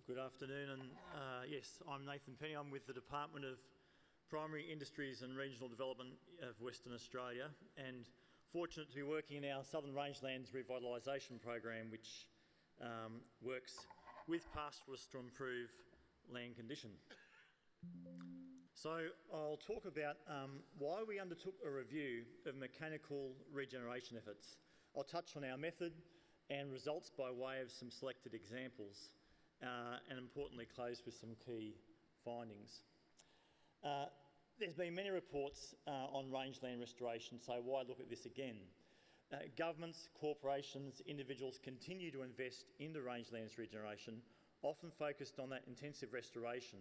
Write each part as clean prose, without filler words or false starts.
Good afternoon, and yes, I'm Nathan Penny. I'm with the Department of Primary Industries and Regional Development of Western Australia, and fortunate to be working in our Southern Rangelands Revitalisation program, which works with pastoralists to improve land condition. So I'll talk about why we undertook a review of mechanical regeneration efforts. I'll touch on our method and results by way of some selected examples. And importantly close with some key findings. There's been many reports on rangeland restoration, so why look at this again? Governments, corporations, individuals continue to invest into rangelands regeneration, often focused on that intensive restoration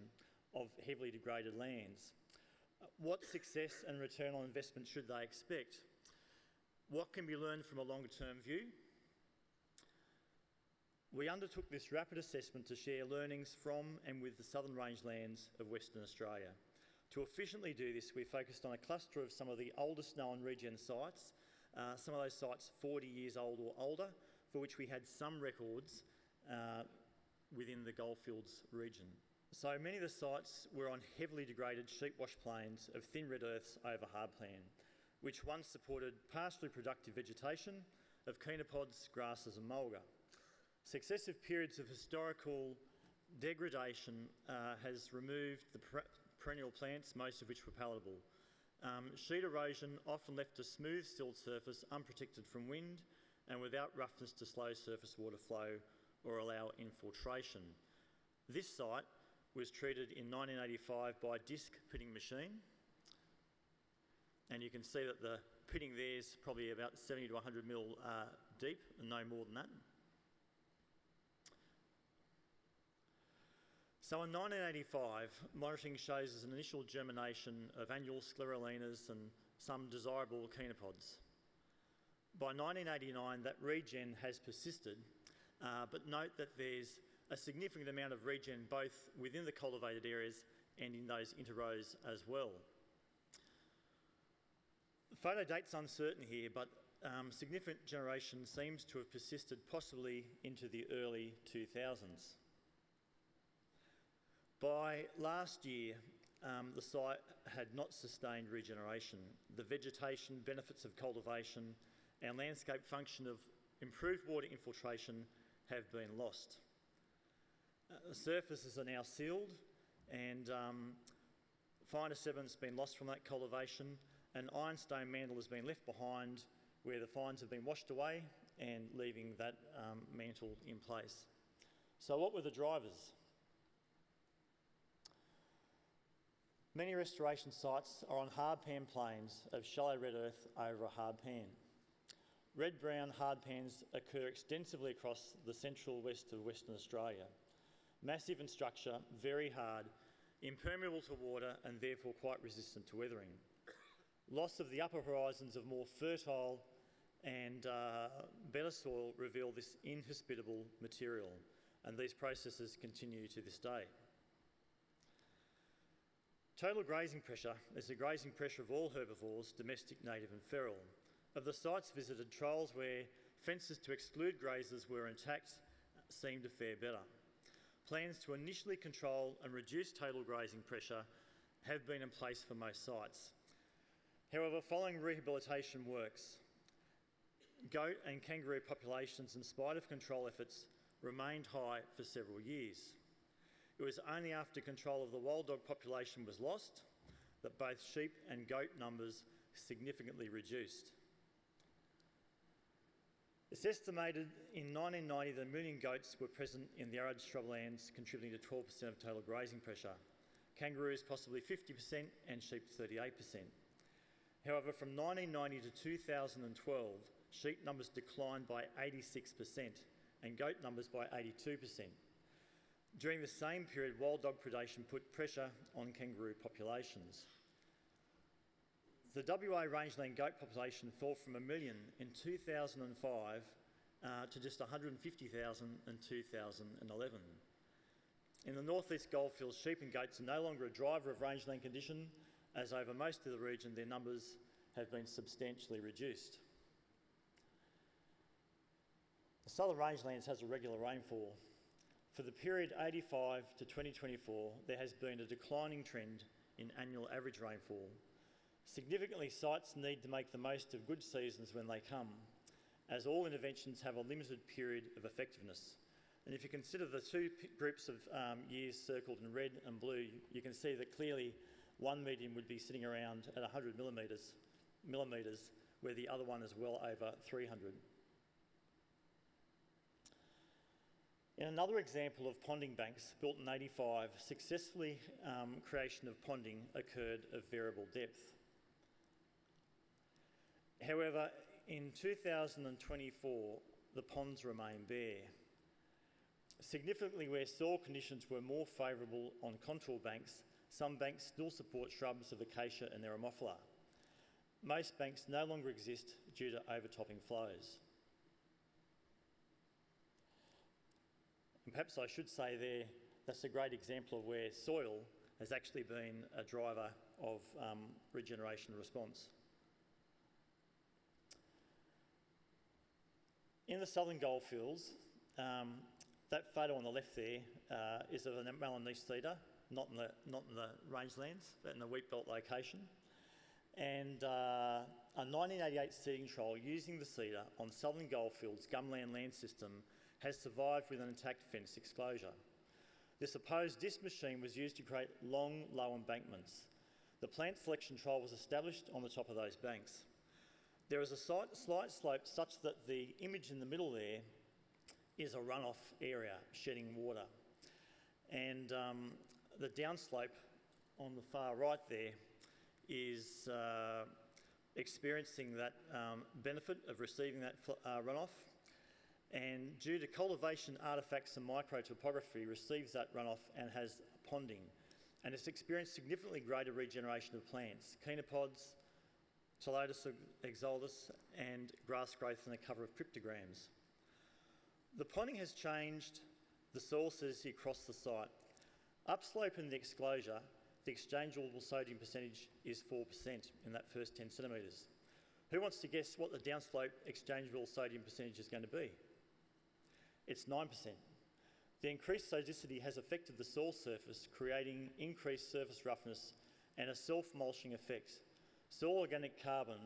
of heavily degraded lands. What success and return on investment should they expect? What can be learned from a longer term view? We undertook this rapid assessment to share learnings from and with the Southern Rangelands of Western Australia. To efficiently do this, we focused on a cluster of some of the oldest known regen sites, some of those sites 40 years old or older, for which we had some records within the Goldfields region. So many of the sites were on heavily degraded sheep wash plains of thin red earths over hardpan, which once supported pastorally productive vegetation of chenopod's, grasses and mulga. Successive periods of historical degradation has removed the perennial plants, most of which were palatable. Sheet erosion often left a smooth, stilled surface unprotected from wind and without roughness to slow surface water flow or allow infiltration. This site was treated in 1985 by a disc pitting machine, and you can see that the pitting there is probably about 70 to 100 mil deep and no more than that. So in 1985, monitoring shows us an initial germination of annual sclerulinas and some desirable chenopods. By 1989, that regen has persisted, but note that there's a significant amount of regen both within the cultivated areas and in those interrows as well. The photo date's uncertain here, but significant generation seems to have persisted possibly into the early 2000s. By last year, the site had not sustained regeneration. The vegetation, benefits of cultivation and landscape function of improved water infiltration have been lost. The surfaces are now sealed and finer sediment has been lost from that cultivation, and ironstone mantle has been left behind where the fines have been washed away and leaving that mantle in place. So what were the drivers? Many restoration sites are on hardpan plains of shallow red earth over a hardpan. Red-brown hardpans occur extensively across the central west of Western Australia. Massive in structure, very hard, impermeable to water and therefore quite resistant to weathering. Loss of the upper horizons of more fertile and better soil reveal this inhospitable material, and these processes continue to this day. Total grazing pressure is the grazing pressure of all herbivores, domestic, native and feral. Of the sites visited, trials where fences to exclude grazers were intact seemed to fare better. Plans to initially control and reduce total grazing pressure have been in place for most sites. However, following rehabilitation works, goat and kangaroo populations, in spite of control efforts, remained high for several years. It was only after control of the wild dog population was lost that both sheep and goat numbers significantly reduced. It's estimated in 1990 that 1 million goats were present in the arid shrublands, contributing to 12% of total grazing pressure. Kangaroos possibly 50% and sheep 38%. However, from 1990 to 2012, sheep numbers declined by 86% and goat numbers by 82%. During the same period, wild dog predation put pressure on kangaroo populations. The WA rangeland goat population fell from 1 million in 2005 to just 150,000 in 2011. In the northeast Goldfields, sheep and goats are no longer a driver of rangeland condition, as over most of the region their numbers have been substantially reduced. The Southern Rangelands has a regular rainfall. For the period 85 to 2024, there has been a declining trend in annual average rainfall. Significantly, sites need to make the most of good seasons when they come, as all interventions have a limited period of effectiveness. And if you consider the two groups of years circled in red and blue, you can see that clearly one median would be sitting around at 100 millimetres, where the other one is well over 300. In another example of ponding banks built in 85, successfully creation of ponding occurred of variable depth. However, in 2024, the ponds remain bare. Significantly, where soil conditions were more favourable on contour banks, some banks still support shrubs of acacia and Eremophila. Most banks no longer exist due to overtopping flows. And perhaps I should say there, that's a great example of where soil has actually been a driver of regeneration response. In the Southern Goldfields, that photo on the left there is of a Melanese cedar, not in the rangelands, but in the wheat belt location. And a 1988 seeding trial using the cedar on Southern Goldfields gumland land system has survived with an intact fence exclosure. The supposed disc machine was used to create long, low embankments. The plant selection trial was established on the top of those banks. There is a slight slope such that the image in the middle there is a runoff area shedding water. And the downslope on the far right there is experiencing that benefit of receiving that runoff. And due to cultivation artefacts and microtopography, receives that runoff and has ponding. And it's experienced significantly greater regeneration of plants, chenopodis, Ptilotis exoldis, and grass growth in a cover of cryptogams. The ponding has changed the soil acidity across the site. Upslope in the exclosure, the exchangeable sodium percentage is 4% in that first 10 centimetres. Who wants to guess what the downslope exchangeable sodium percentage is going to be? It's 9%. The increased sodicity has affected the soil surface, creating increased surface roughness and a self-mulching effect. Soil organic carbon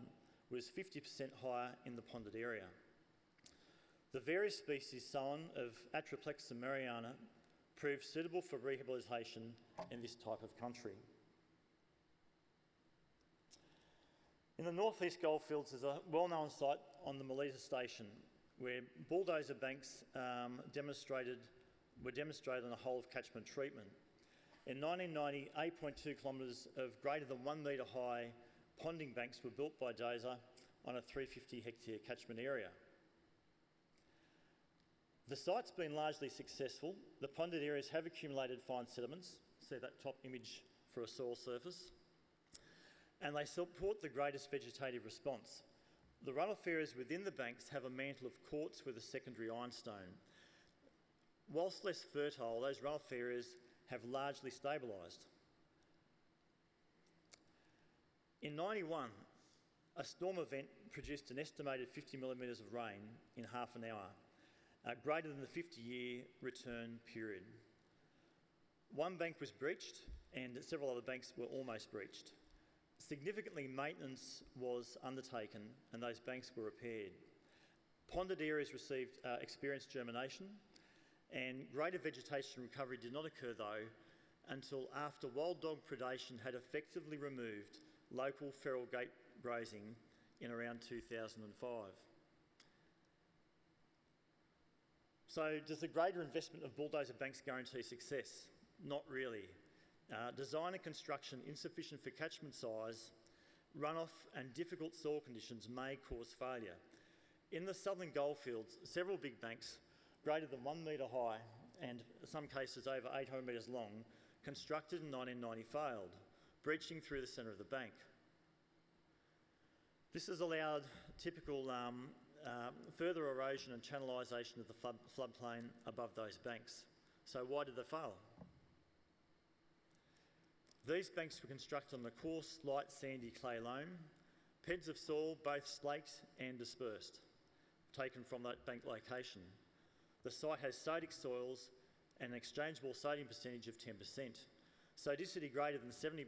was 50% higher in the ponded area. The various species sown of Atriplex and Mariana proved suitable for rehabilitation in this type of country. In the northeast Goldfields is a well-known site on the Melita station where bulldozer banks were demonstrated on a whole of catchment treatment. In 1990, 8.2 kilometres of greater than 1 metre high ponding banks were built by dozer on a 350 hectare catchment area. The site's been largely successful. The ponded areas have accumulated fine sediments, see that top image for a soil surface, and they support the greatest vegetative response. The runoff areas within the banks have a mantle of quartz with a secondary ironstone. Whilst less fertile, those runoff areas have largely stabilised. In 91, a storm event produced an estimated 50 millimetres of rain in half an hour, greater than the 50-year return period. One bank was breached and several other banks were almost breached. Significantly, maintenance was undertaken and those banks were repaired. Ponded areas experienced germination, and greater vegetation recovery did not occur though until after wild dog predation had effectively removed local feral gate grazing in around 2005. So does the greater investment of bulldozer banks guarantee success? Not really. Design and construction insufficient for catchment size, runoff and difficult soil conditions may cause failure. In the Southern Goldfields, several big banks, greater than 1 metre high and in some cases over 800 metres long, constructed in 1990 failed, breaching through the centre of the bank. This has allowed typical further erosion and channelization of the floodplain above those banks. So why did they fail? These banks were constructed on a coarse, light, sandy clay loam, beds of soil both slaked and dispersed, taken from that bank location. The site has sodic soils and an exchangeable sodium percentage of 10%. Sodicity greater than 77%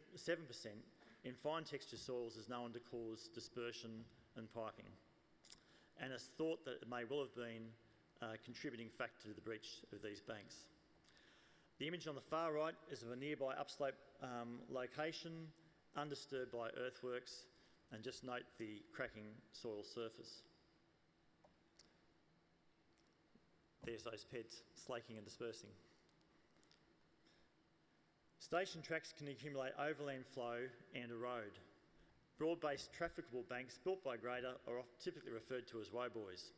in fine texture soils is known to cause dispersion and piping, and it's thought that it may well have been a contributing factor to the breach of these banks. The image on the far right is of a nearby upslope location, undisturbed by earthworks, and just note the cracking soil surface. There's those PEDs slaking and dispersing. Station tracks can accumulate overland flow and erode. Broad-based trafficable banks built by grader are typically referred to as woboys.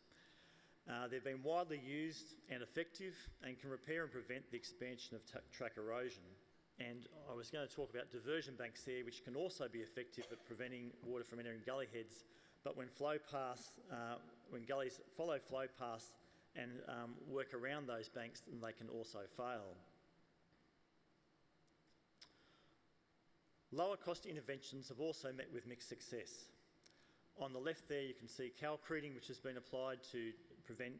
They've been widely used and effective and can repair and prevent the expansion of track erosion. And I was going to talk about diversion banks there, which can also be effective at preventing water from entering gully heads, but when gullies follow flow paths and work around those banks, then they can also fail. Lower cost interventions have also met with mixed success. On the left there you can see calcreting, which has been applied to prevent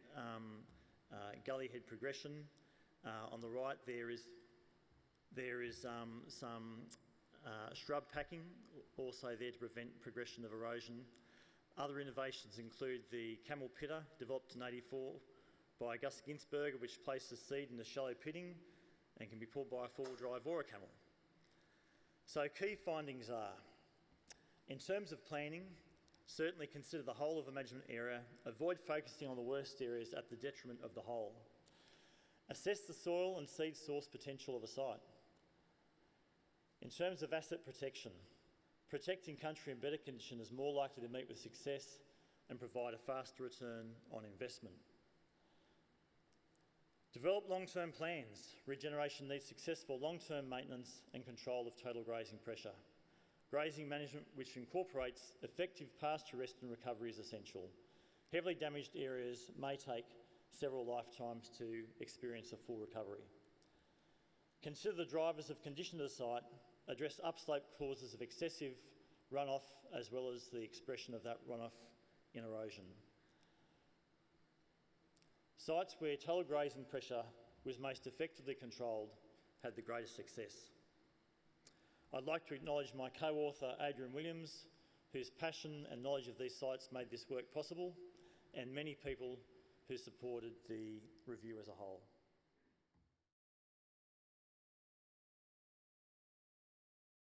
gully head progression. On the right there is some shrub packing, also there to prevent progression of erosion. Other innovations include the camel pitter, developed in '84 by Gus Ginsberger, which places seed in a shallow pitting and can be pulled by a four-wheel drive or a camel. So key findings are, in terms of planning, certainly consider the whole of a management area, avoid focusing on the worst areas at the detriment of the whole. Assess the soil and seed source potential of a site. In terms of asset protection, protecting country in better condition is more likely to meet with success and provide a faster return on investment. Develop long-term plans. Regeneration needs successful long-term maintenance and control of total grazing pressure. Grazing management which incorporates effective pasture rest and recovery is essential. Heavily damaged areas may take several lifetimes to experience a full recovery. Consider the drivers of condition of the site, address upslope causes of excessive runoff as well as the expression of that runoff in erosion. Sites where total grazing pressure was most effectively controlled had the greatest success. I'd like to acknowledge my co-author Adrian Williams, whose passion and knowledge of these sites made this work possible, and many people who supported the review as a whole.